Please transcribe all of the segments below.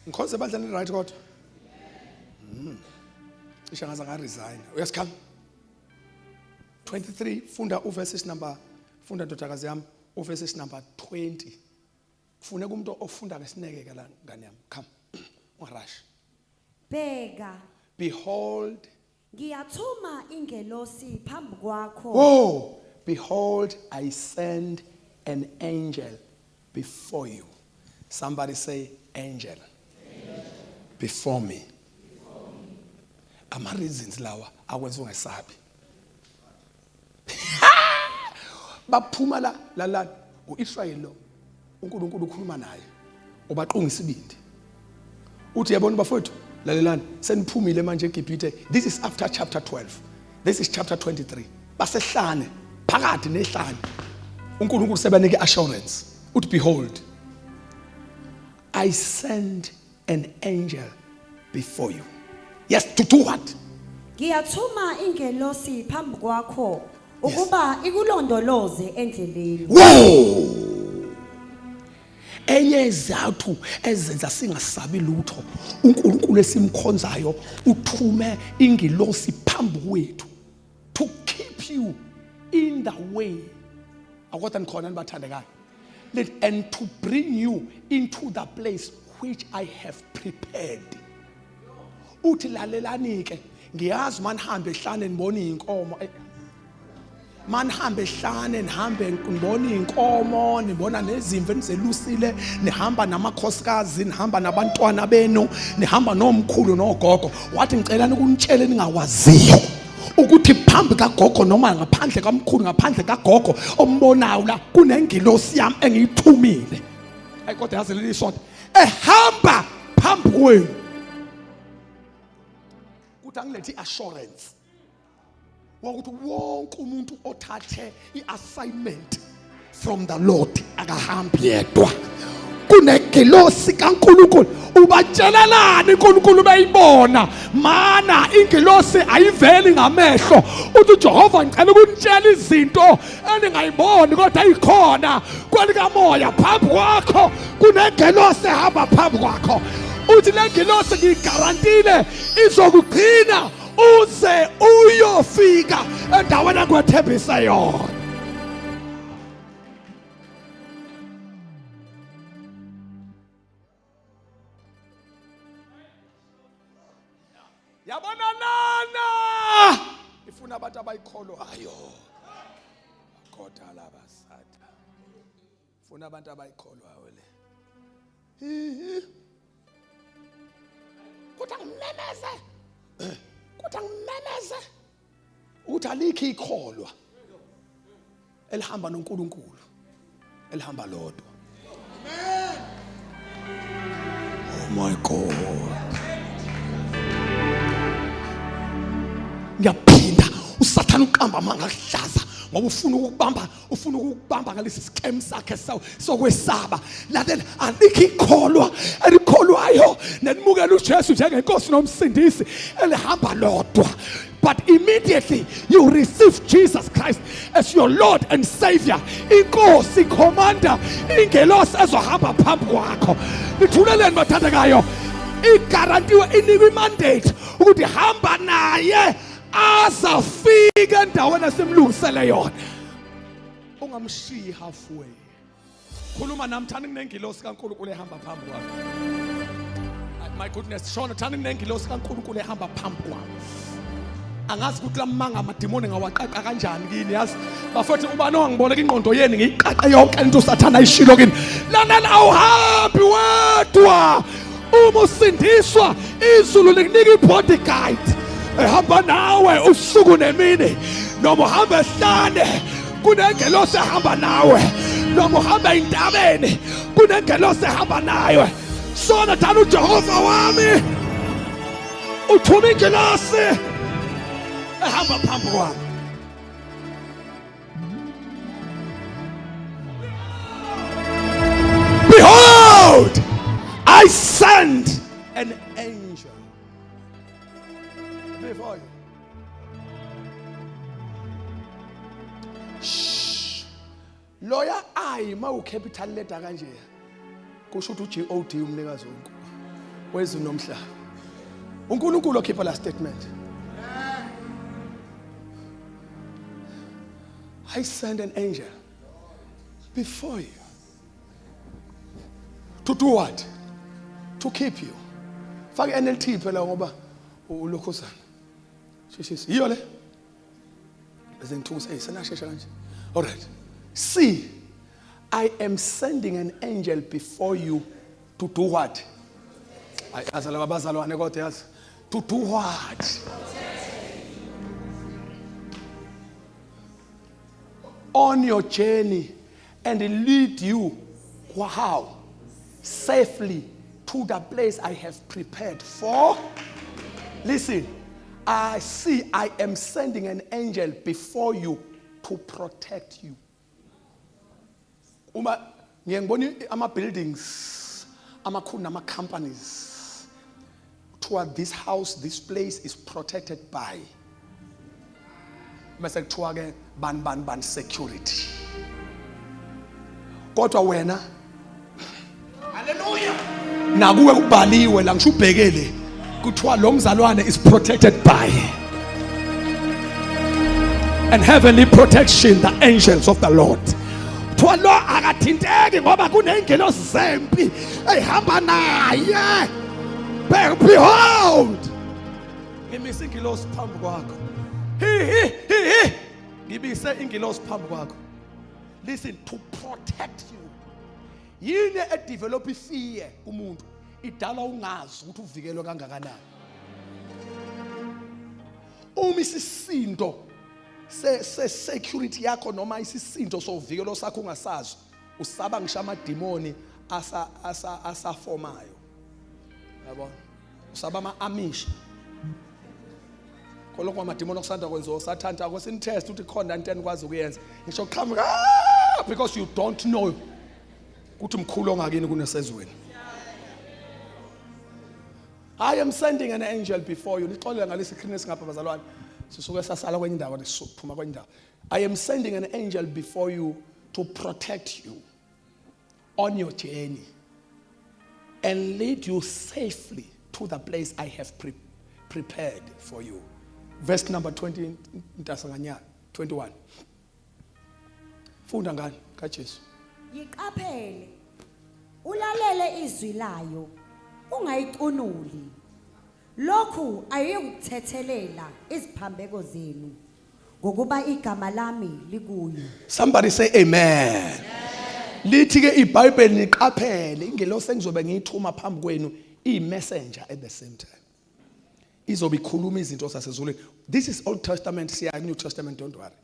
Ngikhonze badlane right kodwa. Isha ngaze ngaresign. Uyasikhala. 23 funda uverses number funda ndodakazi yami uverses number 20. Kufuneka umuntu ofunda ngesineke la ngane yami. Come. Ungarush. Bheka. Behold. Ngiyathuma ingelosi phambi kwakho. Oh, behold, I send an angel before you. Somebody say angel. Before me. Ama reasons lawa akwenza ungesabi. Baphuma la uIsrael lo uNkulunkulu ukhuluma naye. Ubaqunga isibindi. Uthi yabona bafowethu lalelani seniphumile manje eGibhithe. This is after chapter 12. This is chapter 23. Basehlane phakathi nehlane. uNkulunkulu sebanike assurance. Uthi behold, I send an angel before you. Yes, to do what? Ngiyathuma ingelosi phambi kwakho ukuba ikulondoloze endleleni. Whoa! Enye izathu ezenza singasabi lutho uNkulunkulu esimkhonzayo uthume ingelosi phambi kwethu to keep you in the way. Akwatha nikhona nibathandekayo. And to bring you into the place which I have prepared. Uthi lalelani ke ngiyazi manihambe ehlane nibona inkomo. Manihambe ehlane nihambe nibona inkomo, nibona nezimvu enizelusile, nihamba namakhosikazi, nihamba nabantwana benu, nihamba nomkhulu nogogo. Wathi ngicela ukunitshela ningawaziyo ukuthi phambi kagogo noma ngaphandle kamkhulu ngaphandle kagogo ombonayo la kunengilosi yami engiyithumile. Hayi kodwa yazi leli short ehamba phambi kwenu. Kuthi angilethi assurance. Wokuthi wonke umuntu othathe iassignment from the Lord akahambi yedwa. Kunengilosi kaNkulunkulu ubatshelelani uNkulunkulu bayibona mana ingilosi ayiveli ngamehlo uthi Jehova ngicela ukunitshela izinto eningayiboni kodwa ayikhona kwelika moya phambi kwakho kunengilosi ehamba phambi kwakho uthi le ngilosi ngigarantile izokugcina uze uyofika endaweni engwethembisa yona. Yabona nana ifuna abantu abayikholwayo. Kodwa laba satha. Ifuna abantu abayikholwayo le. Kodwa ngimemeze. Kodwa ngimemeze. Uthi alikho ikholwa. Elihamba noNkulunkulu. Elihamba lodwa. Amen. Oh my God. Ngiyaphinda uSathane uqamba manga kuhlaza ngoba ufuna ukubamba ngalesi scam sakhe sokwesaba. Lalela alikho ikholwa elikholwayo nenimukela uJesu njengenkosi nomsindisi elihamba lodwa. But immediately you receive Jesus Christ as your Lord and Savior, inkosi commander ingelosi ezohamba phambi kwakho. Ngithuleleni bathandekayo igarantiwe inikwe mandate ukuthi hamba naye azafika endaweni esimlungisele yona. Ungamshiyi halfway. Khuluma nami thana kunengilosi kaNkulunkulu ehamba phambi kwakho. My goodness, Shona thana kunengilosi kaNkulunkulu ehamba phambi kwakho. Angazi ukuthi lamanga amadimoni ngawaqaqa kanjani kini yazi. Bafethu ubani ongiboleka ingqondo yeni ngiyiqaqa yonke into uSathane ayishilo kini. Lalela awuhambi wedwa. Uma usindiswa izulu likunika ibodyguard ehamba nawe usuku nemini noma uhamba ehlane kunengelosi ehamba nawe noma uhamba intabeni kunengelosi ehamba nawe. Sona thana uJehova wami uthuma ingelosi ehamba phambi kwami. Behold, I send an angel before you. Shh. Lawyer I ma capital letter kanje. Kusho ukuthi God umnikazi wonke. wezulu nomhlaba. uNkulunkulu okhipha la statement. I send an angel before you. To do what? To keep you. Fake NLT phela ngoba ulokhosana. Shishisi. Iyo le. Bese ngithusa senashesha kanje. All right. See, I am sending an angel before you to do what? Azala babazalwane kodwa yazi. To do what? On your journey and lead you how? Safely to the place I have prepared for. Listen, I am sending an angel before you to protect you. Uma ngiyangibona ama buildings, amakhulu nama companies, toward this house, this place is protected by bese kuthiwa ke ban security. Kodwa wena hallelujah nakuwe kubhaliwe la ngisho ubhekele kuthiwa lo mzalwane is protected by and heavenly protection, the angels of the Lord. Kuthiwa lo akathinteki ngoba kunengelosi zempi ehamba naye. Behold, ngimisa ingilosi phambi kwakho. Ngibise ingilosi phambi kwakho. Listen, to protect you. Yini develop fear kumuntu idala ungazi ukuthi uvikelwe kangakanani. Uma isisindo se security yakho noma isisindo sovikelo sakho ungasazi usaba ngisho amademoni asaformayo. Yabo. Usaba ama-amish. Kolokho amademoni okusanda kwenziwa usathanda kwesini test uthi khona into enikwazi ukuyenza. Ngisho qhamuka because you don't know ukuthi mkhulu ongakini kunesezweni. I am sending an angel before you. Nixolele ngalesi screen singapha bazalwane. Sisuke sasala kwenye indawo siphuma kwenye indawo. I am sending an angel before you to protect you on your journey and lead you safely to the place I have prepared for you. Verse number 20 Ntasanganyana 21. Funda ngani kaJesu. Yiqaphele. Ulalele izwi layo. Ungayicunuli. Lokhu ayekuthethelela iziphambeko zenu ngokuba igama lami likuyo. Somebody say amen. Lithi ke iBhayibheli niqaphele ingelosi engizobe ngiyithuma phambi kwenu messenger at the same time. Izobe ikhuluma izinto zasezulwini. This is Old Testament, siya New Testament, don't worry.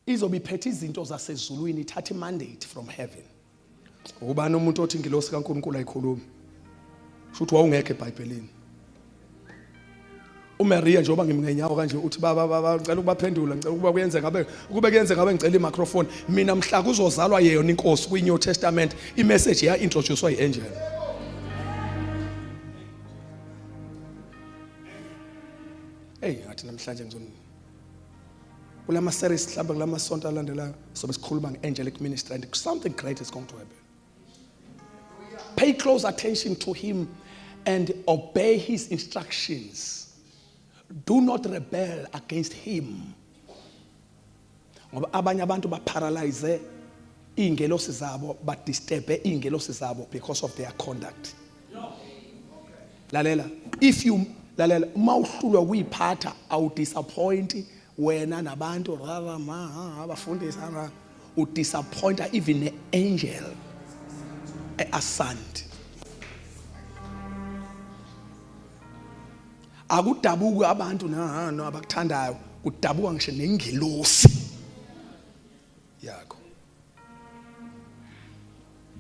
Izobe iphethe izinto zasezulwini, ithatha mandate from heaven. Ubani umuntu othi ingelosi kaNkulunkulu ayikhuluma. Shuthi wawungekho eBhayibhelini. uMaria njengoba ngimngenyawo kanje uthi baba ngicela ukubaphendula ngicela ukuba kuyenze ngabe ukube kuyenze ngabe ngicela imicrophone mina mhla kuzozalwa yeyona inkosi kwiNew Testament imessage ya introducewa iangel. Ngathi namhlanje ngizoni kulama series mhlawumbe kulama sonto alandelayo sobe sikhuluma ngeangelic ministry and something great is going to happen. Pay close attention to him and obey his instructions. Do not rebel against him. Ngoba abanye abantu ba paralyze ingelosi zabo ba disturb ingelosi zabo because of their conduct. Lalela, if you lalela mawuhlulwa kuyiphatha awu disappoint wena nabantu abafundisa u disappoint even an angel assigned. Akudabuka abantu no abakuthandayo kudabuka ngisho nengelosi yakho.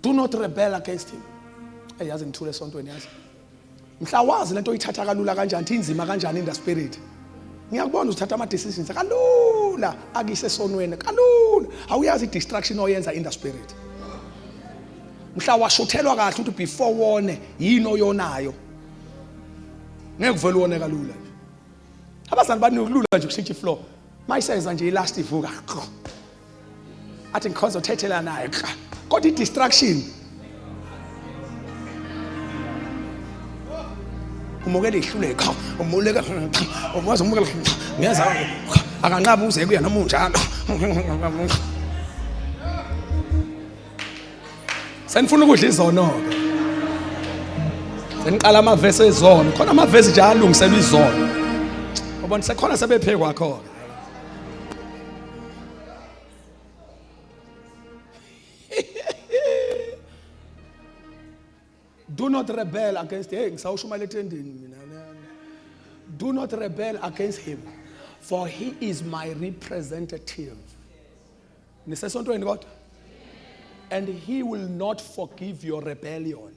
Do not rebel against him. Yazi ngithule esontweni yazi. Mhla wazi lento oyithatha kalula kanjani inzima kanjani in the spirit. Ngiyakubona uthatha ama decisions kalula akise sonweni kalula. Awuyazi distraction oyenza in the spirit. Mhla washuthelwa kahle uthi before wone yini oyonayo. Ngeke kuvele wone kalula nje. Abazali bani ukulula nje kushintsha iflow. Mayisenza nje ilast ivuka. Athi ngikhoza uthethela naye. Kodwa i distraction. umukela ihluleka umuleka umazi umukela ngiyeza akanqaba uze kuya noma unjalo senifuna ukudla izono ke seniqala amavesi ezono khona amavesi nje alungiselwe izono ubona sekhona sebephekwa khona. Do not rebel against him. Do not rebel against him, for he is my representative. And he will not forgive your rebellion.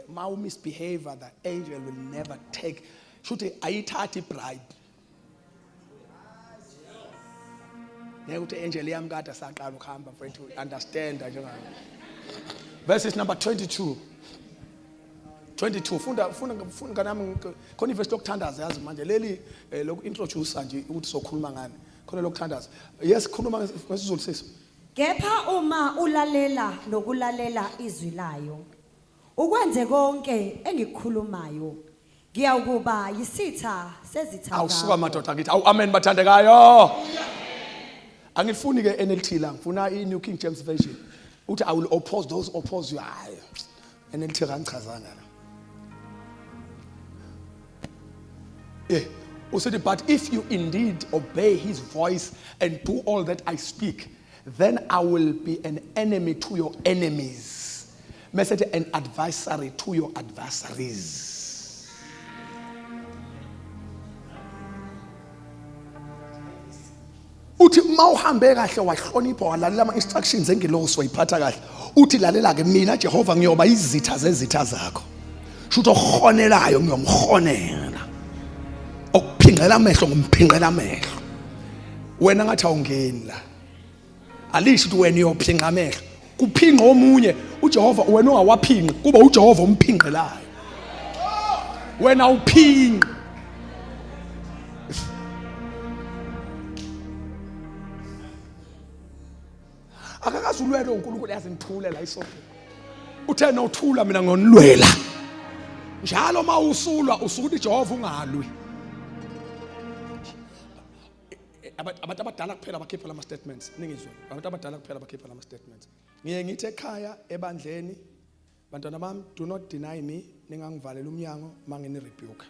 Ma misbehave, the angel will never take. Should ayithathi bribe. Angel yamkade saqala ukuhamba for to understand njengalo. Verses number 22. 22 funda kanami khona iverse lokuthandaza yazi manje leli loku introduce nje ukuthi sokhuluma ngani khona lokuthandaza. Yes khuluma ngesizulu sisi. Kepha uma ulalela nokulalela izwi layo ukwenze konke engikukhulumayo ngiyawukuba yisitha sezitha zakho. Awusuka madoda ngithi awu amen bathandekayo. Angifuni ke NLT la ngifuna iNew King James Version uthi I will oppose those oppose you. Hayi NLT kangichazanga la. Usithi but if you indeed obey his voice and do all that I speak, then I will be an enemy to your enemies. Message an adversary to your adversaries. Uthi mawuhambe kahle wahlonipha walalela ama instructions engilosi wayiphatha kahle uthi lalela ke mina Jehova ngiyoba izitha zezitha zakho shutho khonelayo ngiyomkhonela okuphinqela amehlo ngomphinqela amehlo wena ngathi awungeni la alisho ukuthi wena uyophinqa amehlo kuphinqa omunye uJehova wena ongawaphinqi kuba uJehova umphinqelayo wena uphinqa akakazulwela uNkulunkulu yazi ngithule la isonto uthe nothula mina ngonilwela njalo mawusulwa usukuthi Jehova ungalwi abantu abadala kuphela bakhipha lama statements ningizwe abantu abadala kuphela bakhipha lama statements ngiye ngithi ekhaya ebandleni bantwana bami do not deny me ningangivalela umnyango mangini rebuke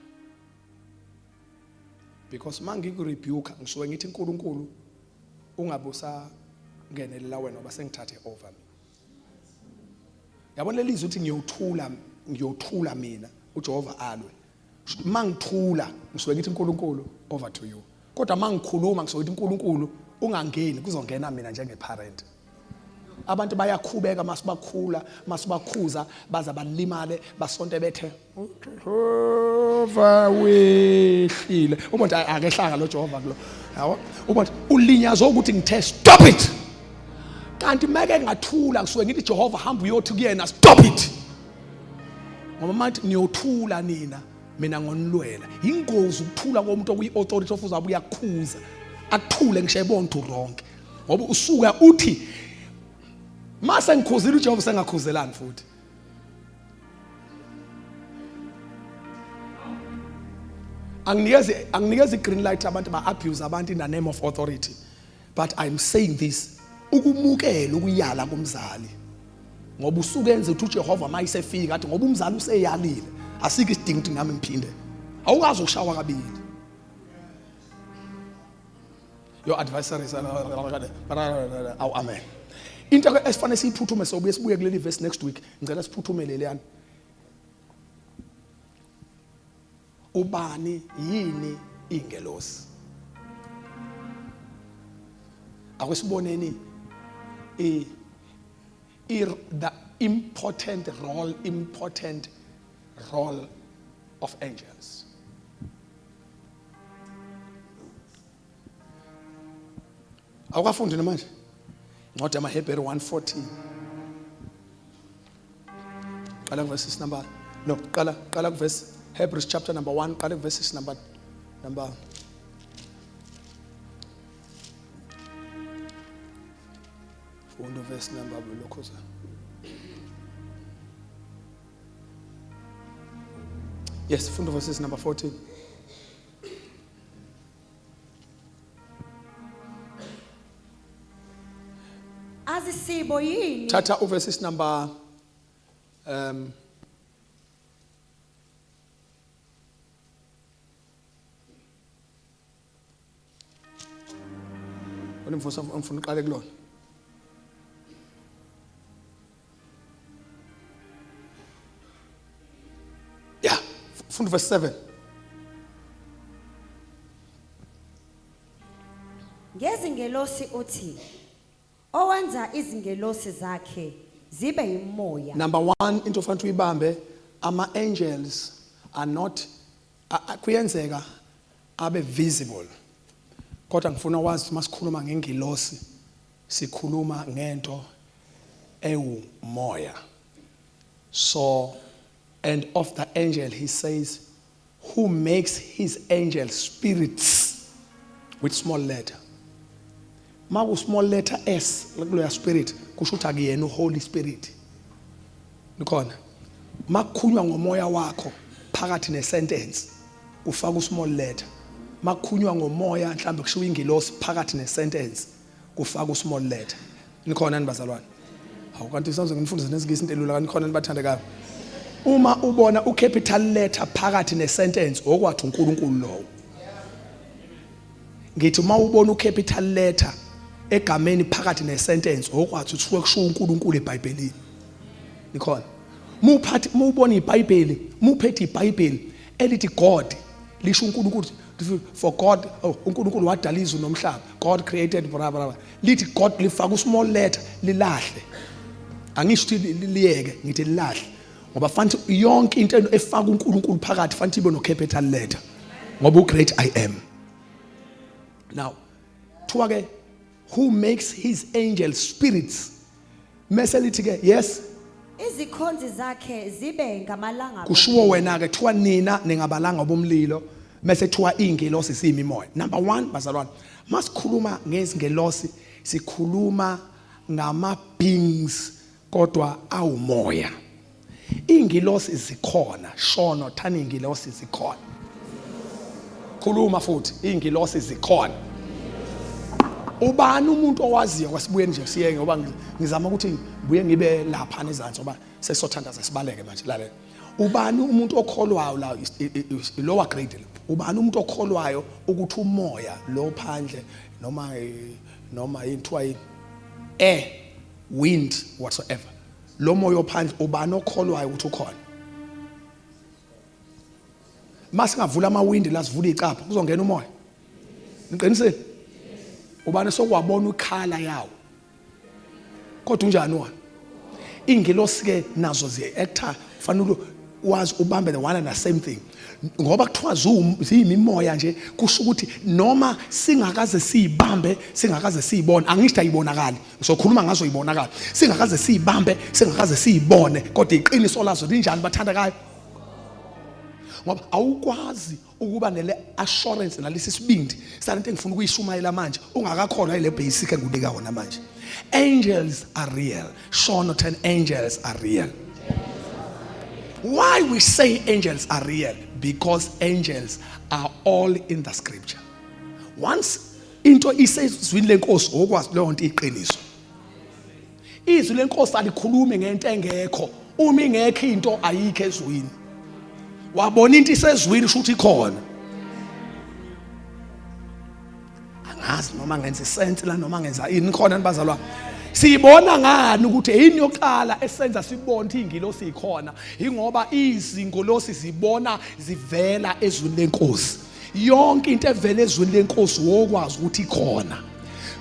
because mangiku rebuke ngisuke ngithi uNkulunkulu ungabusa ngenelela wena oba sengithathe over mina yabona lelizwe uthi ngiyothula mina uJehova alwe mangithula ngisuke ngithi uNkulunkulu over to you kodwa mangikhuluma ngisuke ngithi uNkulunkulu ungangeni kuzongena mina njengeparent abantu bayakhubeka masibakhula masibakhuza baza balimale basonte bethe Jehova wehlile umuntu akehlanga lo Jehova kulo yabo umuntu ulinyazwa ukuthi ngithe stop it kanti meke ngathula ngisuke ngithi Jehova hamba uyothi kuyena stop it ngoba manje niyothula nina mina ngonilwela ingozi ukuthula komuntu okuyi authority of uzabe uyakhuza akuthule ngisho ebonto ronke ngoba usuka uthi mase ngikhuzile uJehova sengakhuzelani futhi anginikeze green light abantu ba abuse abantu in the name of authority but I'm saying this ukumukela ukuyala kumzali ngoba usuke enze ukuthi uJehova mayisefika athi ngoba umzali useyalile asike isidingo ukuthi ngami ngiphinde awukazi ukushawa kabili your adversaries aw amen into esifanele siyiphuthume sobuye sibuye kuleli verse next week ngicela siphuthumele leyana ubani yini ingelosi akwesiboneni the important role of angels. Awukafundi namanje incwadi yamaHebheru 1:14 qala verses number no qala verse Hebrews chapter number 1 qala verses number funda verse number lokhoza Yes, funda verses number 14. Azisibo yini? Tata verses number ngifuna uqale kulona. Yeah, funda verse 7. Ngezingelosi uthi owenza izingelosi zakhe zibe yimoya. Number 1 into ofanele uyibambe, ama angels are not kuyenzeka abe visible. Kodwa ngifuna wazi masikhuluma ngengilosi sikhuluma ngento ewumoya. So, and of the angel he says, who makes his angel spirits with small letter. Maku small letter S kuloya spirit kusho ukuthi akuyena uHoly Spirit. Nikhona. Makukhunywa ngomoya wakho phakathi nesentence ufaka usmall letter. Makukhunywa ngomoya mhlambe kusho ingilosi phakathi nesentence kufaka usmall letter. Nikhona nibazalwane. Hawu kanti sonke ngifundise nesingisi into elula kanikhona nibathandekayo. Uma ubona ucapital letter phakathi nesentence okwathi uNkulunkulu lowo. Ngithi uma ubona ucapital letter egameni phakathi nesentence okwathi uthuke kusho uNkulunkulu eBhayibhelini. Nikhona. Mubona iBhayibheli, muphethe iBhayibheli elithi God lisho uNkulunkulu, for God uNkulunkulu wadala izulu nomhlaba. God created blah blah blah. Lithi God lifaka usmall letter lilahle. Angisho ukuthi liyeke, ngithi lilahle. Ngoba fanele yonke into efaka uNkulunkulu phakathi fanele ibe no capital letter. Ngoba uGreat I am. Now, thuke who makes his angels spirits. Meselithi ke yes. Izikhonzi zakhe zibe ngamalanga. Kushuwo wena ke thiwa nina ningabalanga bomlilo mase thiwa ingelosi siyimimoya. Number 1 bazalwane, masikhuluma ngezingelosi sikhuluma ngama beings kodwa awumoya. Ingilosi zikhona, shono thani ingilosi zikhona. Khuluma futhi, ingilosi zikhona. Ubani umuntu owaziyo kwasibuye nje siyeke ngoba ngizama ukuthi buye ngibe lapha nezantsi ngoba sesothandaza sibaleke manje lalela. Ubani umuntu okholwayo la lower grade. Ubani umuntu okholwayo ukuthi umoya lo phandle noma inthiwa air, wind, whatsoever. Lo moya ophandle ubani okholwayo ukuthi ukhona. Masingavula amawindi la sivula icapha kuzongena umoya. Niqinisile? Ubani sokwabona ukhala yawo. Kodwa unjani wona? Ingilosi ke nazo zi-actor fanele wazi ubambe the one and the same thing. Ngoba kuthiwa ziyimimoya nje kusho ukuthi noma singakaze siyibambe singakaze siyibone, angisho ayibonakali ngizokhuluma ngazo ibonakala, singakaze siyibambe singakaze siyibone kodwa iqiniso lazo linjani bathandekayo. Ngoba awukwazi ukuba nele assurance nalesi sibindi sanento engifuna ukuyishumayela manje ungakakhona ile basic engikunika wona manje. Angels are real. Shona 10 angels are real. Why we say angels are real? Because angels are all in the scripture. Once into isezwini lenkosi okwazi leyo nto iqiniso. Izwi lenkosi alikhulume ngento engekho. Uma ingekho into ayikho ezwini. Wabona into isezwini ushuthi ikhona. Angazi noma ngenza sense la noma ngenza ini khona nibazalwa. Siyibona ngani ukuthi yini yokuqala esenza sibone ukuthi ingilosi ikhona ingoba izingolosi zibona zivela ezwini lenkosi. Yonke into evela ezwini lenkosi wokwazi ukuthi ikhona.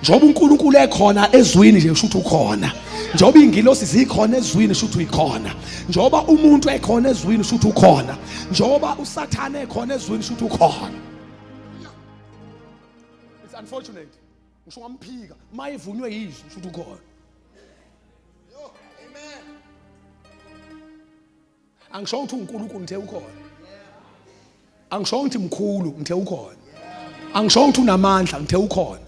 Njoba uNkulunkulu ekhona ezwini nje ushuthi ukhona. Njoba ingilosi zikhona ezwini ushuthi uyikhona. Njoba umuntu ekhona ezwini ushuthi ukhona. Njoba uSathane ekhona ezwini ushuthi ukhona. It's unfortunate. Ngisho ngamphika mayivunywe yizwi ushuthi ukhona. Amen. Angisho ukuthi uNkulunkulu ngithe ukhona. Angisho ukuthi mkhulu ngithe ukhona. Angisho ukuthi unamandla ngithe ukhona.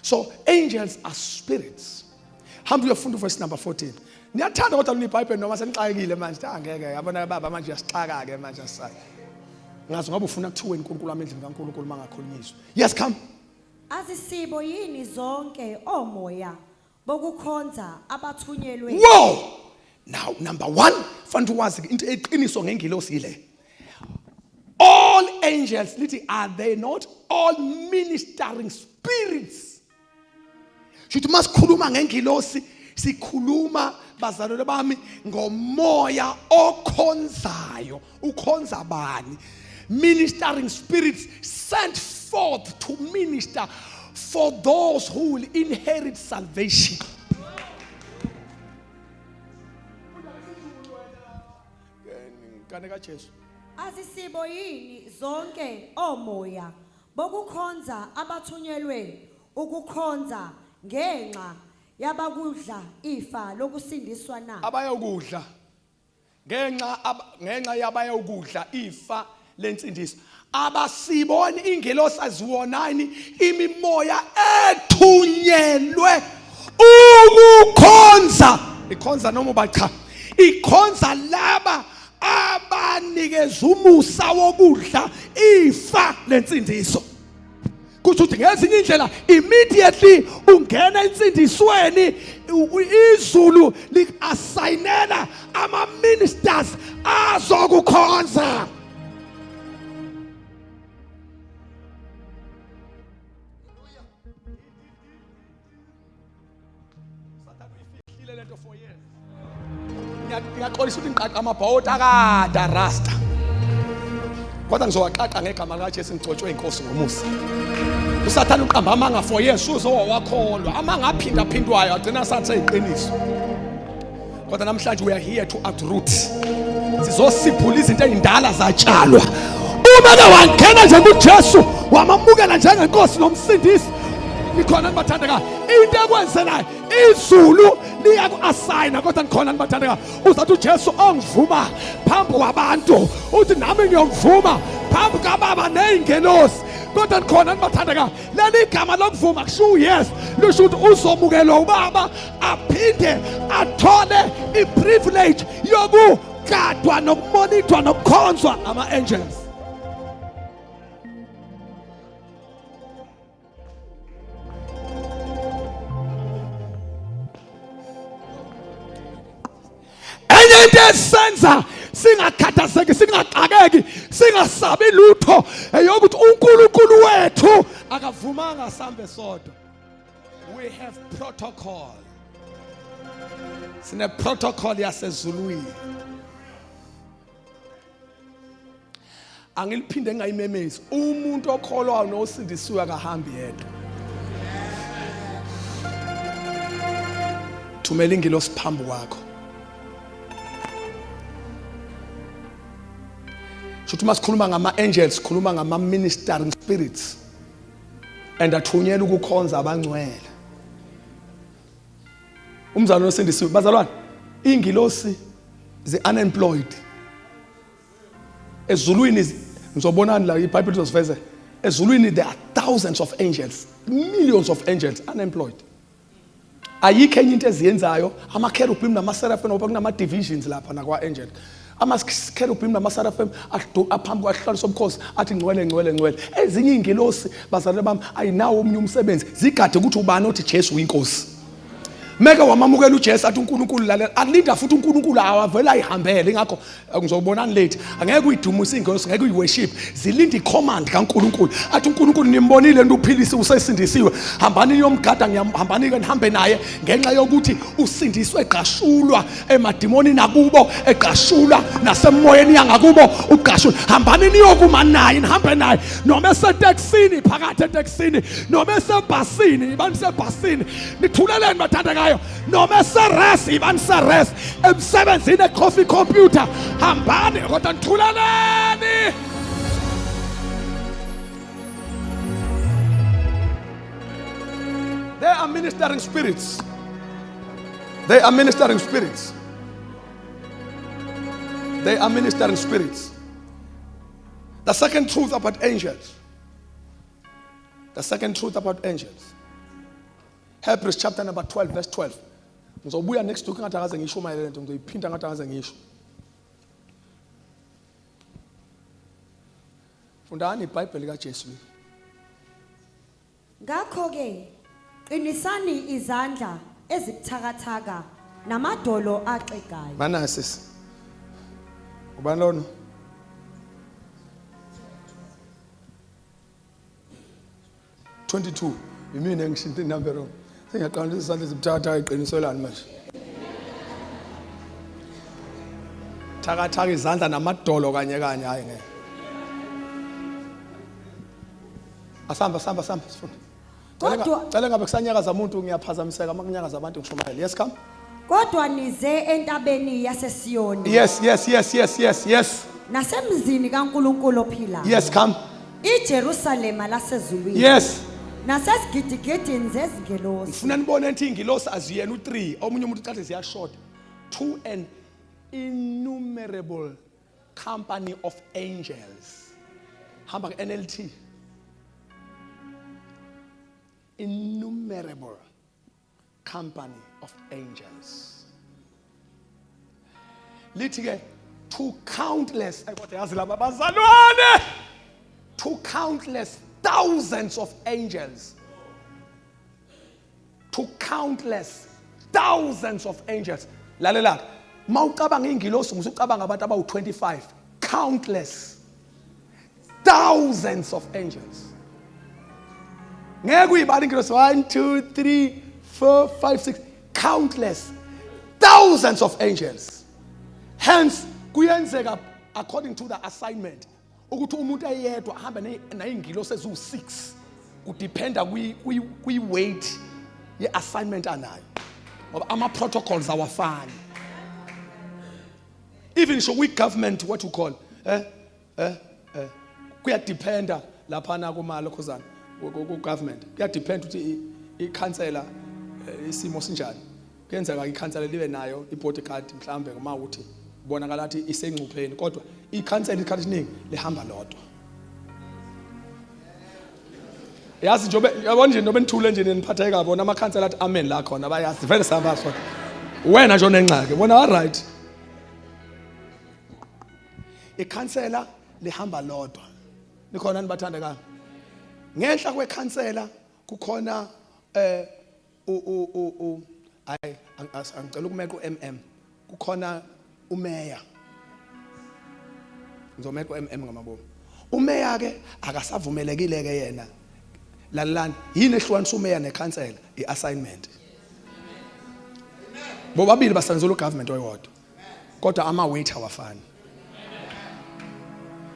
So angels are spirits. Hamba uyofunda verse number 14. Niyathanda kodwa niBhayibheli noma senixakekile manje angeke yabona baba manje uyasixaka ke manje asisaya. Ngazi ngoba ufuna kuthiwe uNkulunkulu amendlini kaNkulunkulu mangakhulunyiswa. Yes, come. Azisibo yini zonke omoya bokukhonza abathunyelwe. Whoa! Now number 1, fanele wazi into eqiniso ngengilosi ile. All angels, are they not all ministering spirits? Shuthi masikhuluma ngengilosi sikhuluma bazalwane bami ngomoya okhonzayo. Ukhonza bani? Ministering spirits sent forth to minister for those who will inherit salvation. Azisibo yini zonke omoya bokukhonza abathunyelwe ukukhonza ngenxa yabakudla ifa lokusindiswa na. Abayokudla ngenxa yabayokudla ifa lensindiso. Abasiboni ingelosi aziwonani imimoya ethunyelwe ukukhonza. Ikhonza noma bacha. Ikhonza laba abanikeza umusa wokudla ifa lensindiso. Kusho ukuthi ngezinye indlela immediately ungena insindisweni izulu li-assignela ama ministers azokukhonza. Ngiyaxolisa ukuthi ngiqaqa amabhawoti akade rasta. Kodwa ngizowaqaqa ngegama likaJesu ngigcotshwe inkosi ngomusa. USathane uqamba amanga for years uzowakholwa. Amanga aphinda phindwayo agcina sathi seyiqiniso. Kodwa namhlanje we are here to uproot. Sizosiphula izinto ezindala zatshalwa. Uma ke wangena nje kuJesu wamamukela njengenkosi nomsindisi. Nikhona nibathandeka into ekwenzelayo izulu liya ku-assigna kodwa nikhona nibathandeka uzathi uJesu ongivuma phambi kwabantu uthi nami ngiyongivuma phambi kababa ney'ngelosi kodwa nikhona nibathandeka leli gama lokuvuma kusho yes lisho ukuthi uzomukelwa ubaba aphinde athole i-privilege yokugadwa nokumonithwa nokukhonzwa ama-angels. Into esenza singakhathazeki singaqakeki singasabi lutho eyokuthi uNkulunkulu wethu akavumanga sambe sodwa. We have protocol. Sine protocol yasezulwini. Angiliphinde ngayimemezi umuntu okholwayo nosindisiwe akahambi yedwa. Thumela ingilosi phambi kwakho. Shuthi masikhuluma ngama-angels sikhuluma ngama-ministering spirits and athunyelwa ukukhonza abangcwele. Umzalwane osindisiwe bazalwane ingilosi zi-unemployed ezulwini ngizobonani la iBhayibheli izosiveza ezulwini there are thousands of angels, millions of angels unemployed. Ayikho enye into eziyenzayo ama-cherubim nama-seraphim ngoba kunama-divisions lapha nakwa-angel. Ama-cherubim nama-seraphim aphambi kwahlalo sobukhosi athi ngcwele ngcwele ngcwele. Ezinye iy'ngelosi bazalwane bami ayinawo omunye umsebenzi zigade ukuthi ubani othi Jesu uyinkosi. Meke wamamukela uJesu athi uNkulunkulu lalela alinda futhi uNkulunkulu awavela ayihambele ngakho ngizobonani late angeke uyidumise ingosi ngeke uyiworship zilinda icommand kaNkulunkulu athi uNkulunkulu nimbonile into uphilise usesindisiwe hambani niyomgada ngihambani ke nihambe naye ngenxa yokuthi usindiswe eqashulwa emadimoni nakubo eqashulwa nasemoyeni yangakubo uqashulwa hambani niyokuma naye nihambe naye noma eseteksini phakathi eteksini noma esebhasini ibani sebhasini nithuleleni bathanda noma seres ibani seres emsebenzini ecoffee computer hambani kodwa nithulaleni. They are ministering spirits. They are ministering spirits. They are ministering spirits. The second truth about angels. The second truth about angels. Hebrews chapter number 12 verse 12. Ngizobuya next week ngathi akaze ngisho mayelana lento ngizoyiphinda ngathi akaze ngisho. Fundani iBhayibheli kaJesu. Ngakho ke qinisani izandla ezibuthakathaka namadolo axegayo. Manasisi. Ubani lona? "22 yimina engishinta inumber wrong. Sengiyaqala izandla ezibuthakathaka iqiniselani manje. Thakathaka izandla namadolo kanye hayi ngeke. Asamba sifuna. Cela ngabe kusanyakaza umuntu ngiyaphazamiseka makunyakaza abantu ngishumayela. Yes come. Kodwa nize entabeni yaseSiyoni. Yes. Nasemzini kaNkulunkulu ophilayo. Yes come. iJerusalema lasezulwini. Yes. Nasesigidingidini zezingelosi. Ngifuna nibone ukuthi ingilosi aziyena u3 omunye umuntu ucathi ziyashota. To an innumerable company of angels. Hamba ke NLT. Innumerable company of angels. Lithi ke to countless to countless thousands of angels. To countless thousands of angels. Lalela mawucabanga ingilosi ngisucabanga abantu abawu25. Countless thousands of angels. Ngeke uyibale ingilosi 1 2 3 4 5 6 countless thousands of angels. Hence kuyenzeka according to the assignment ukuthi umuntu ayedwa ahamba nayingilosi ezu6 kudependa kwi weight ye assignment anayo ngoba ama protocols awafani. Even so we government what you call kuyadependa lapha na kumali khosana ku government kuyadepend ukuthi ikhansela isimo sinjani. Kuyenzeka ikhansela libe nayo ibodyguard mhlambe uma uthi bonakala ukuthi isengcupheni kodwa ikhansela isikhathi esiningi lihamba lodwa. Yazi njobe yabona nje nobe nithule nje niphatheke kabona amakhansela athi amen la khona bayazi vele sabaswa wena nje onengxaki bona all right. Ikhansela lihamba lodwa. Nikhona nibathandekayo. Ngenhla kwekhansela kukhona angicela ukumeka uMM kukhona umeya. Ngizomeka uMM ngamabomu. Umeya ke akasavumelekile ke yena. Lalani yini ehlukanisa umeya nekhansela iassignment. Bobabili basenzela ugovernment oyodwa. Kodwa ama weight awafani.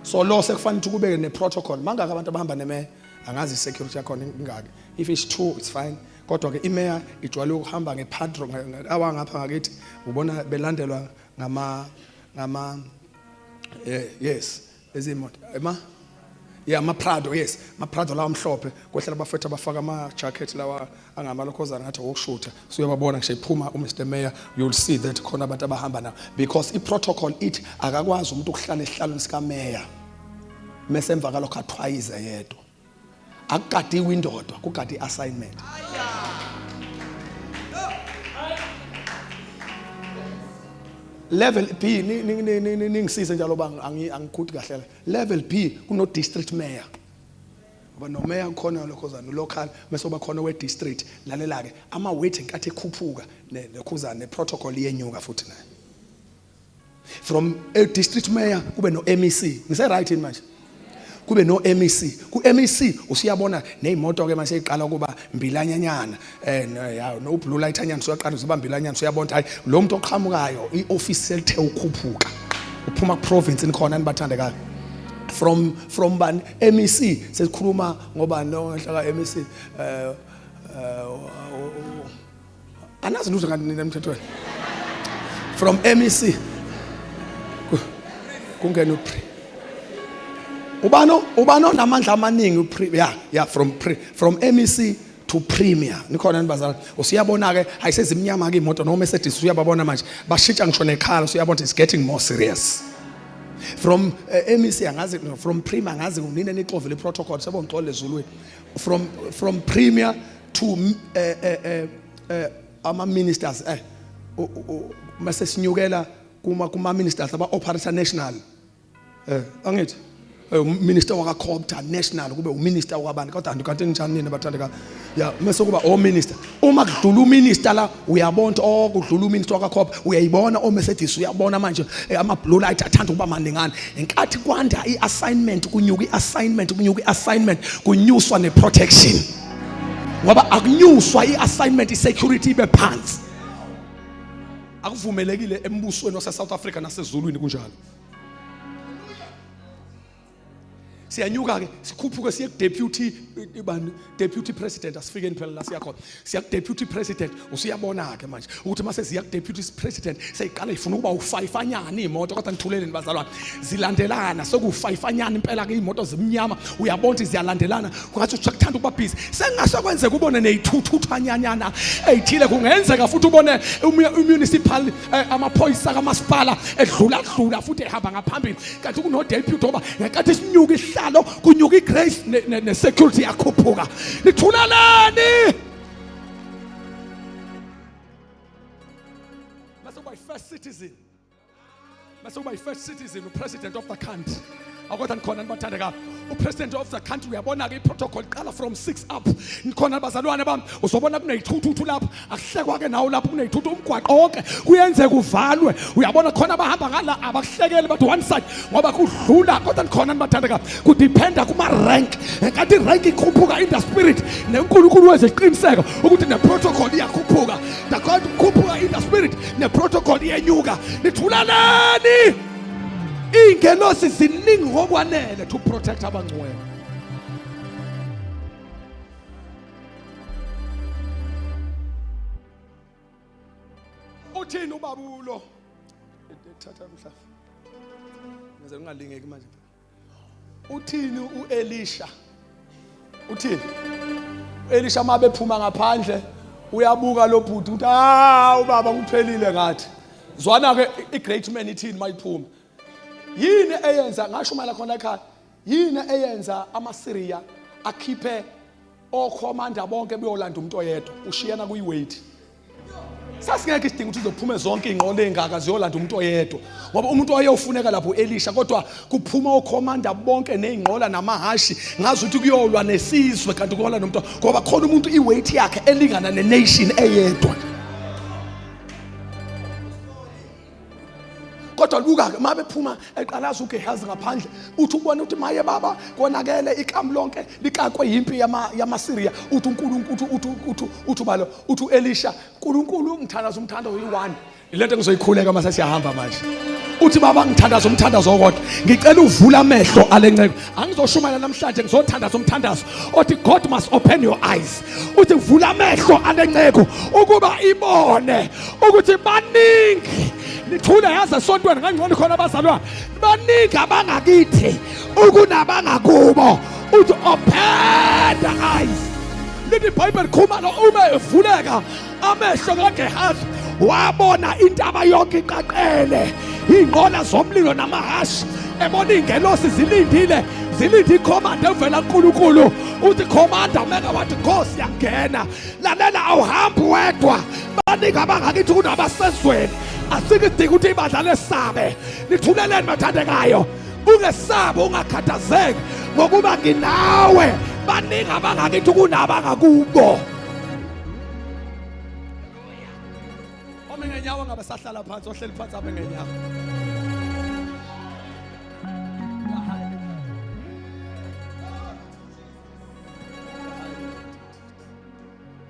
So lo sekufanele ukuthi kube ne protocol mangaka abantu abahamba nemeya angazi security yakhona ingaki. If it's 2 it's fine. Kodwa ke imeya ijwayele ukuhamba ngepadro awangapha ngakithi ubona belandelwa ngama yes ezimoto ama Prado yes ma Prado lawa mhlophe kwehlela abafethu abafaka ama jacket lawa angamalokhozana ngathi wokushutha so uyababona ngisho iphuma uMr Mayor you'll see that khona abantu abahamba na because I protocol it akakwazi umuntu ukuhlala esihlalweni sika mayor mesemva kalokho athwayize yedwa akukadiwe indodwa kugadi assignment. Level B ningisize njalo bang angikuthi kahle level B kuno district mayor ngoba no mayor khona lokhozana local bese kuba khona we district lalela ke ama weight enkathi ekhuphuka nekhuzana ne protocol yenyuka futhi nayo from a district mayor kube no MEC ngise right in manje kube no MEC ku MEC usiyabona nezimoto ke manje iqala kuba mbilanyanyana no blue light anyana suyaqala uziba mbilanyana suyabona hayi lo muntu oqhamukayo ioffice selithe ukukhuphuka uphuma ku province nikhona nibathandekayo from ban MEC sesikhuluma ngoba no hlaka MEC anazi lutho ngani nemthethweni from MEC kungena upre ubano namandla amaningi from MEC to premier nikhona nibazana usiyabona ke ayisezimnyama ke imoto no Mercedes uyababona manje bashintsha ngisho nekhala usiyabona it's getting more serious from MEC angazi from premier angazi unine nixovele protocol sabo ngixole ezulweni from premier to ama ministers mase sinyukela kuma ministers aba operator national angithi minister wakaCopter national kube uminister wakabani kodwa kanti njani nina bathandeka ya mase kuba minister uma kudlula uminister la uyabona kudlula uminister wakaCopter uyayibona Mercedes uyabona manje ama blue light athanda ukuba maningana enkathi kwanda iassignment kunyuka iassignment kunyuswa neprotection ngoba akunyuswa iassignment isecurity ibe phansi akuvumelekile embusweni wase South Africa nasezulwini kunjalo siyanyuka ke sikhuphuke siye deputy president asifike phela la siya khona siya deputy president usiyabona ke manje ukuthi mase siya deputy president seyiqala ifuna ukuba u5anyana imoto kodwa ngithuleleni bazalwane zilandelana soku5anyana impela ke imoto zimnyama uyabona ziyalandelana kungathi uyakuthanda ukuba busy sengase kwenze kubone ne2-2anyana eyithile kungenzeka futhi ubone municipal amaphoyisa kamasipala edlula futhi ehamba ngaphambili kanti kuno deputy oba ngenkathi sinyuka ihlalo kunyuka igrace ne security yakhuphuka nithulelani mase by first citizen the president of the country akwatha nikhona nibathandeka upresident of the country uyabona ke iprotocol iqala from 6 up nikhona bazalwane bami uzobona kuneyithuthu lapha akuhlekwa ke nawo lapha kuneyithuthu umgwaqo wonke kuyenzeka uvalwe uyabona khona abahamba ngala abakuhlekeli bathi one side ngoba kudlula kodwa nikhona nibathandeka kudependa kuma rank kanti rank ikhuphuka in the spirit nenkulunkulu weziqiniseko ukuthi neprotocol iyakhuphuka ndakhona ukukhuphuka in the spirit neprotocol iyenyuka nithulalani ingelosi ziningi ngokwanele to protect abangcwele uthini ubabulo ethatha umhlaba ngeze ngingalingeki manje uthini uElisha uthini Elisha mabe phuma ngaphandle uyabuka lo bhuti uthi ubaba ngiphelile ngathi zwana ke igreat man ithini mayiphuma yini eyenza ngasho mala khona ekhaya yini eyenza amaSyria akhiphe okhomanda bonke beyolanda umuntu oyedwa ushiyana kuyiweight sasingeke isidinga ukuthi uzophume zonke ingqolo engaka ziyolanda umuntu oyedwa ngoba umuntu oyeyofuneka lapho Elisha kodwa kuphuma okhomanda bonke nezingqola namahashi ngazi ukuthi kuyolwa nesizwe kanti kuyola nomuntu ngoba khona umuntu iweight yakhe elingana nenation eyedwa kodwa luka ke mabe phuma eqalaza uGehazi ngaphandle uthi ubone ukuthi maye baba konakele ikamu lonke likakwe yimpi yamaSyria uthi uNkulunkulu uthi balo uthi uElisha uNkulunkulu ngithandaza umthandazo oyi1 ilento engizoyikhuleka mase siyahamba manje uthi baba ngithandaza umthandazo okodwa ngicela uvula amehlo alenceke angizoshumayela namhlanje ngizothandaza umthandazo othi God must open your eyes uthi vula amehlo alenceke ukuba ibone ukuthi baningi nithule yaza esontweni ngangcono khona abazalwane baningi abangakithi ukunabangakubo uthi open the eyes lithi iBhayibheli khuma lo uma evuleka amehlo kaGehazi wabona intaba yonke iqaqele ingqola zomlilo namahashi ebona ingelosi zilindile ikhomanda evela kuNkulunkulu uthi khomanda meka wathi Nkosi yangena lalela awuhambi wedwa baningi abangakithi kunabasezweni asikidinga ukuthi ibandla lesabe nithuleleni bathandekayo ungesabe ungakhathazeki ngokuba nginawe baningi abangakithi kunabangakubo omengenyawo ngabe sahlala phansi ohleli phansi abengenyawo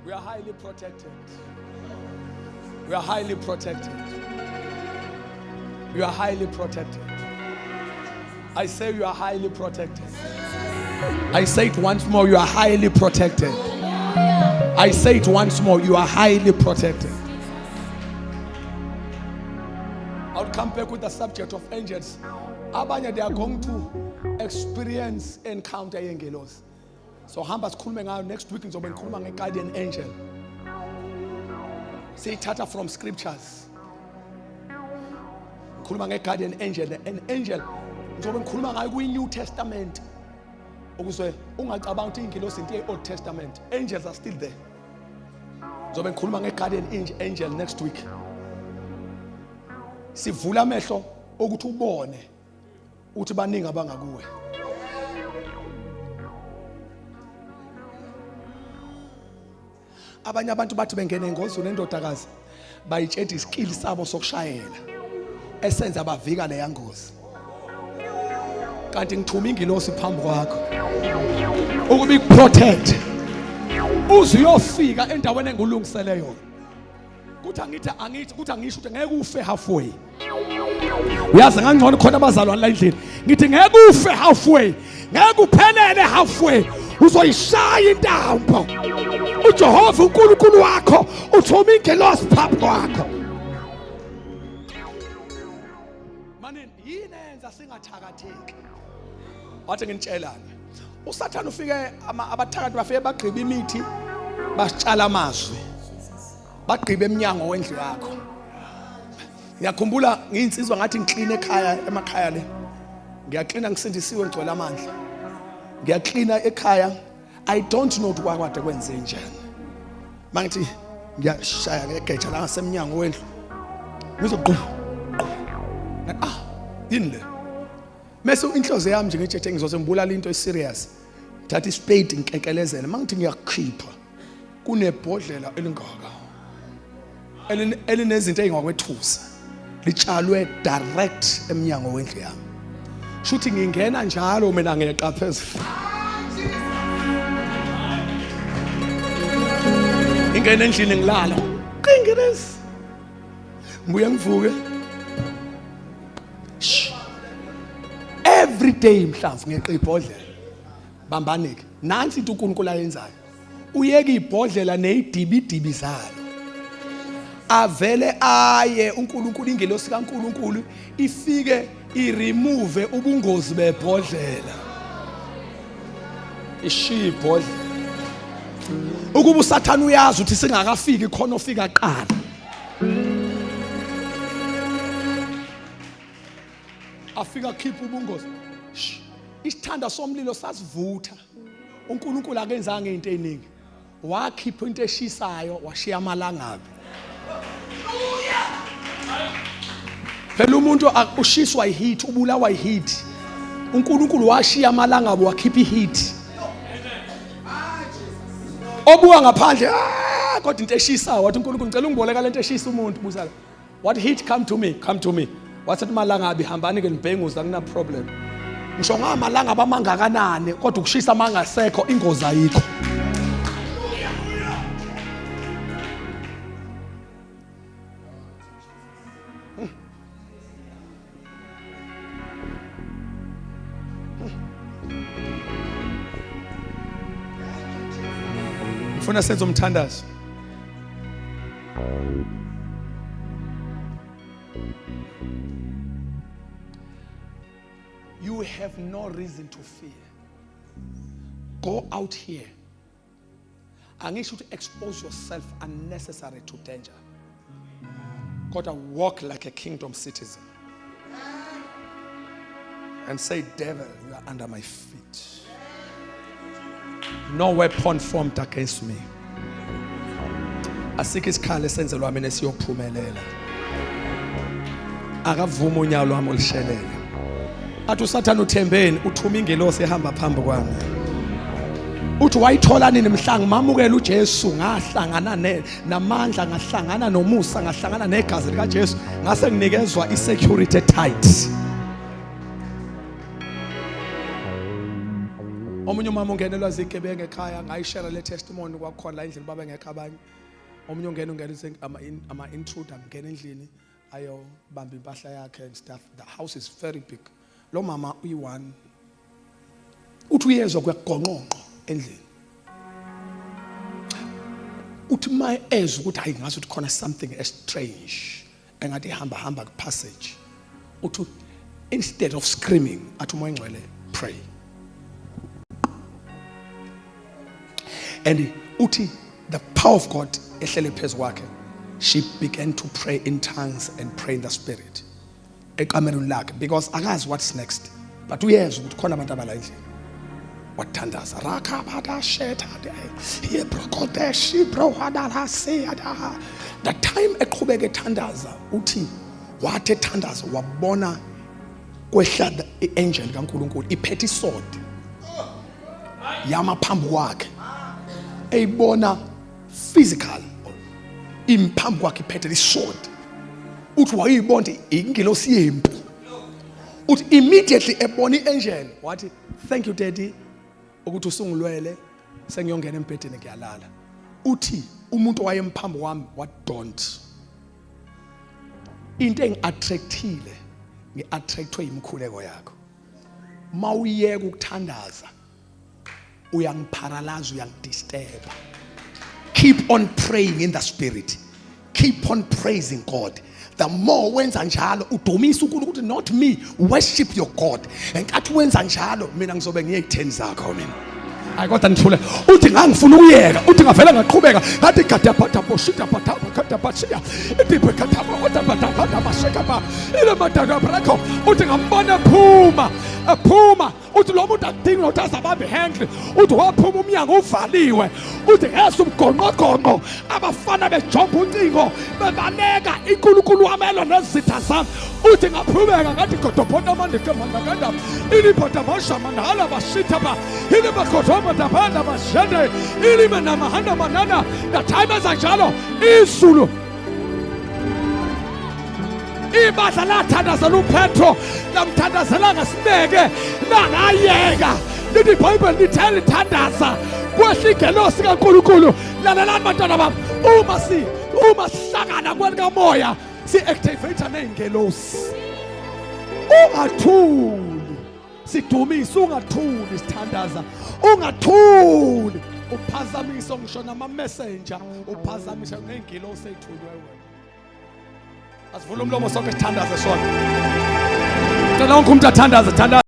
we are highly protected. We are highly protected. You are highly protected. I say you are highly protected. I say it once more, you are highly protected. I say it once more, you are highly protected. I'll come back with the subject of angels. Abanye, they are going to experience encounter angelos. So hamba sikhulume ngayo next week ngizobe ngikhuluma ngeguardian angel. Siyithatha from scriptures. Ngikhuluma ngeguardian angel, an angel ngizobe ngikhuluma ngayo kwi-New Testament. Ukuze ungacabanga ukuthi ingelosi into ye-Old Testament. Angels are still there. Ngizobe ngikhuluma ngeguardian angel next week. sivula amehlo ukuthi ubone uthi baningi abangakuwe. Abanye abantu bathi bengena engozini endodakazi bayitshela iskill sabo sokushayela esenza bavika leya ngozi. Kanti ngithuma ingilosi phambi kwakho ukuba ikuprotect uze uyofika endaweni engulungisele yona. Kuthi angisho ukuthi ngeke ufe halfway. Uyazi ngangcono khona abazalwane la endlini. Ngithi ngeke ufe halfway. Ngeke uphelele halfway. Uzoyishaya intambo. uJehova uNkulunkulu wakho uthuma ingelosi phambi kwakho. Manini yini enza singathakatheki? Wathi nginitshelane. uSathane ufike abathakathi bafike bagqiba imithi basitshala amazwi. Bagqiba eminyango wendlu yakho. Ngiyakhumbula ngiyinsizwa ngathi ngiclean ekhaya emakhaya le. Ngiyacleana ngisindisiwe ngcwele amandla. Ngiyacleana ekhaya. I don't know ukuthi kwakade kwenze njani. Mangithi ngiyashaya ngegeja la ngasemnyango wendlu. Ngizoqhu. Yini le? Mase inhlozo yami nje ngitshethe ngizoze ngibulala into eserious. Thatha ispade ngikekelezele. Mangithi ngiyakhipha kunebhodlela elingaka. Elinezinto ezingakwethusa. Litshalwe direct emnyango wendlu yami. Shuthi ngingena njalo mina ngeqa phezulu. Ingene endlini ngilala. Qingerezi. Ngibuye ngivuke. Every day mhlamvu ngeqa ibhodlela. Bambanike. Nansi into uNkulunkulu ayenzayo. Uyeka ibhodlela nezidibidibi zalo. Avele aye uNkulunkulu ingelosi kaNkulunkulu ifike iremove ubungozi bebhodlela. Ishiya ibhodlela. Ukuba uSathane uyazi ukuthi singakafiki khona ofika qala. Afika khipha ubungozi. Isithanda somlilo sasivutha. uNkulunkulu akenzanga into eziningi. Wakhipha into eshisayo washiya amalangabi. Phela umuntu ushiswa iheat ubulawa iheat. uNkulunkulu washiya amalangabi wakhipha iheat. Obuka ngaphandle kodwa into eshisayo wathi uNkulunkulu ngicela ungiboleka lento eshisa umuntu busala. What heat come to me? Come to me. Wathi amalangabi hambani ke nibhenguza kuna problem. Ngisho ngamalanga amangakanani kodwa ukushisa mangasekho ingozi ayikho. Ngifuna senze umthandazo. You have no reason to fear. Go out here. Angisho to expose yourself unnecessary to danger. Gotta walk like a kingdom citizen. And say, devil, you are under my feet. No weapon formed against me. Asike isikhali senzelwa mina siyophumelela. Akavuma unyawo lwami olishelele. Athi uSathane uthembeni uthuma ingelosi ehamba phambi kwami. Uthi wayithola nini mhla ngimamukela uJesu ngahlangana namandla ngahlangana nomusa ngahlangana negazi lika Jesu ngase nginikezwa isecurity tight. Omunye umama ungenelwa zigebengu ekhaya ngayishare le testimony kwakhona la endlini baba ngekho abanye. Omunye ungena ama intruder ngena endlini ayo bamba impahla yakhe and stuff. The house is very big. Lo mama uyi1 uthi uyezwa kuyagqonqonqo endlini. Uthi my ezwe ukuthi hayi ngathi khona something strange engathi hamba ku passage. Uthi instead of screaming athi umoya ngcwele pray. And uthi the power of God ehlele phezu kwakhe. She began to pray in tongues and pray in the spirit. Ekameruni lakhe because akazi what's next. But uyezwa ukuthi khona abantu abala endlini. Wathandaza rakabada shetade yebrokodeshi brohadala seyada. The time eqhubeka ethandaza uthi wathi ethandaza wabona kwehla i-angel kaNkulunkulu iphethe isword yama phambi kwakhe, eyibona physical imphambi kwakhe iphethe isword. Uthi wayibona ingelosi yempi. Uthi immediately ebona i-angel wathi, thank you daddy ukuthi usungilwele, sengiyongena embhedeni ngiyalala. Uthi umuntu wayemphambi kwami what don't into engiattractile ngiattractwe imkhuleko yakho. Mawuyeka ukuthandaza uyangiparalyze, uyangidisturb. Keep on praying in the spirit, keep on praising God. The more wenza njalo udumisa uNkulunkulu ukuthi not me, worship your God. Enkathi wenza njalo mina ngizobe ngiye10 zakho mina. Hayi kodwa nithule uthi ngangifuna ukuyeka, uthi ngavela ngaqhubeka ngathi gadaphatha boshita patapa gadaphathiya idiphe katapa odaphatha basheka ba ile madaka brakho. Uthi ngambona ephuma uthi lo muntu adinga ukuthi azabambe handle. Uthi waphuma umnyango uvaliwe. Uthi ngese umgonqogonqo abafana bejomba ucingo bebaleka iNkulunkulu wamelo nezitha zami. Uthi ngaphubeka ngathi godophoda amandike mandakanda ili phota bashama nala bashita ba ile bakhothoma dabana bashende ili manama handa manana. The time is anjalo izulu ibadla lathandazela uPetro lamthandazela ngasineke langayeka. Lithi iBhayibheli lithi lithandaza kwehla ingelosi kaNkulunkulu. Lalelani bantwana bami, uma sihlangana kwelikamoya si-activate ney'ngelosi. Ungathuli sidumisa, ungathuli sithandaza, ungathuli uphazamisa ngisho nama-messenger, uphazamisa ney'ngelosi ey'thuliweyo wena. Asivule umlomo sonke sithandaze sona. Cela wonke umuntu athandaze.